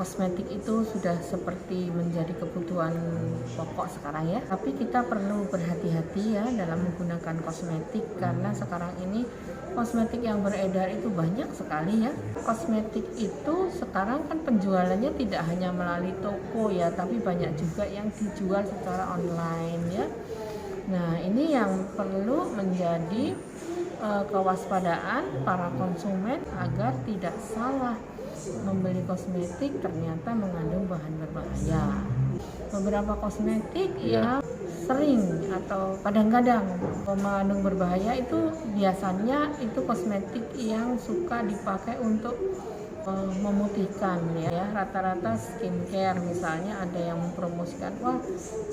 kosmetik itu sudah seperti menjadi kebutuhan pokok sekarang ya. Tapi kita perlu berhati-hati ya dalam menggunakan kosmetik karena sekarang ini kosmetik yang beredar itu banyak sekali ya. Kosmetik itu sekarang kan penjualannya tidak hanya melalui toko ya, tapi banyak juga yang dijual secara online ya. Nah, ini yang perlu menjadi kewaspadaan para konsumen agar tidak salah membeli kosmetik ternyata mengandung bahan berbahaya. Beberapa kosmetik yang sering atau kadang-kadang mengandung berbahaya itu biasanya itu kosmetik yang suka dipakai untuk memutihkan ya. Rata-rata skincare misalnya ada yang mempromosikan, wah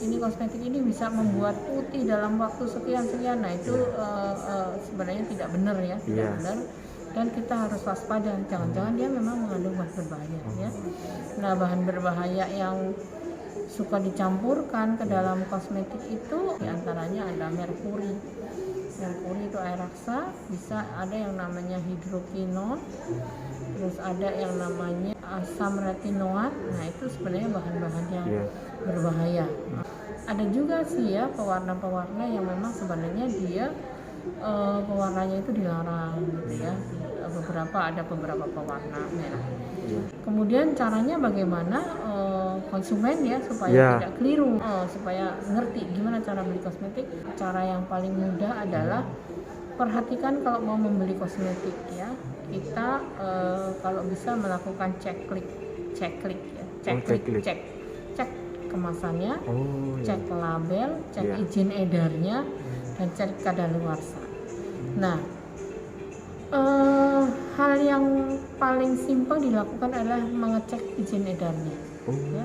ini kosmetik ini bisa membuat putih dalam waktu sekian-sekian. Nah itu sebenarnya tidak benar ya, tidak benar. Dan kita harus waspada, jangan-jangan dia memang mengandung bahan berbahaya ya. Nah, bahan berbahaya yang suka dicampurkan ke dalam kosmetik itu diantaranya ada merkuri. Merkuri itu air raksa, bisa ada yang namanya hidrokinon, terus ada yang namanya asam retinoat. Nah itu sebenarnya bahan-bahan yang berbahaya. Ada juga sih ya pewarna-pewarna yang memang sebenarnya dia pewarnanya itu dilarang gitu ya. Ada beberapa pewarna merah. Kemudian caranya bagaimana konsumen ya supaya tidak keliru, supaya ngerti gimana cara beli kosmetik. Cara yang paling mudah adalah perhatikan kalau mau membeli kosmetik ya, kita kalau bisa melakukan cek kemasannya, cek label, cek izin edarnya, dan cek kadaluarsa. Nah, hal yang paling simpel dilakukan adalah mengecek izin edarnya. Ya.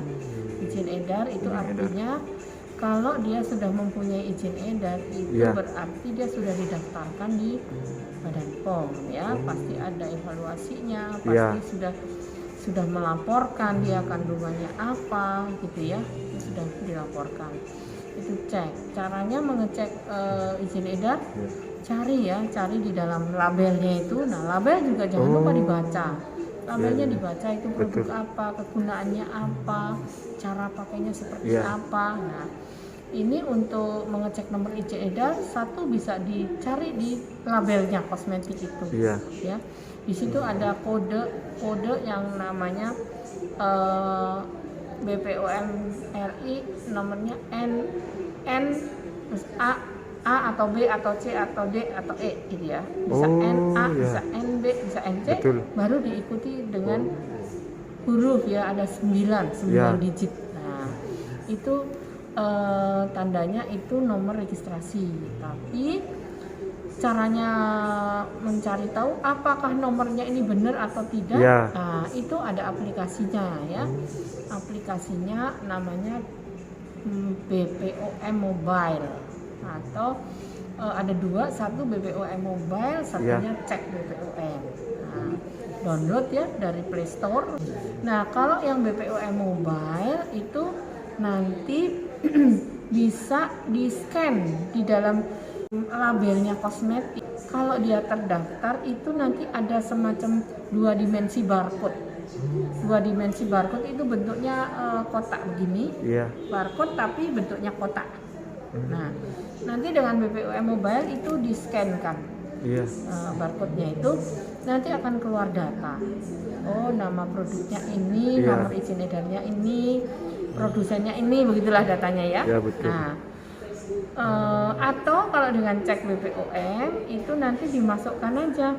Izin edar itu artinya kalau dia sudah mempunyai izin edar itu berarti dia sudah didaftarkan di Badan POM ya. Pasti ada evaluasinya, pasti sudah melaporkan dia kandungannya apa gitu ya, itu sudah dilaporkan. Itu cek. Caranya mengecek izin edar, cari di dalam labelnya itu. Nah, label juga jangan lupa dibaca. Labelnya dibaca itu produk apa, kegunaannya apa, cara pakainya seperti apa. Nah, ini untuk mengecek nomor izin edar, satu bisa dicari di labelnya kosmetik itu. Ya. Di situ ada kode yang namanya BPOM RI, nomornya N terus A atau B atau C atau D atau E gitu ya. Bisa NA, bisa NB, bisa NC. Baru diikuti dengan huruf ya, ada 9 digit. Nah, itu tandanya itu nomor registrasi. Tapi caranya mencari tahu apakah nomornya ini benar atau tidak, nah itu ada aplikasinya ya. Aplikasinya namanya BPOM Mobile, atau ada dua, satu BPOM Mobile, satunya Cek BPOM. Nah, download ya dari Play Store. Nah, kalau yang BPOM Mobile itu nanti bisa di-scan di dalam labelnya kosmetik. Kalau dia terdaftar itu nanti ada semacam 2 dimensi barcode. 2 dimensi barcode itu bentuknya kotak begini. Barcode tapi bentuknya kotak. Nah, nanti dengan BPOM Mobile itu di-scan-kan. Barcode-nya itu nanti akan keluar data. Oh, nama produknya ini, nomor izin edarnya ini, produsennya ini, begitulah datanya ya. Nah, atau kalau dengan cek BPOM itu nanti dimasukkan aja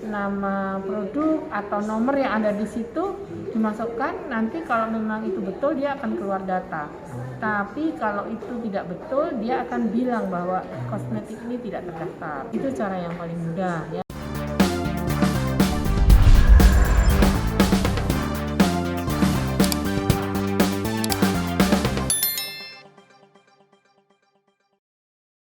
nama produk atau nomor yang ada di situ, dimasukkan. Nanti kalau memang itu betul dia akan keluar data. Tapi kalau itu tidak betul dia akan bilang bahwa kosmetik ini tidak terdaftar. Itu cara yang paling mudah ya.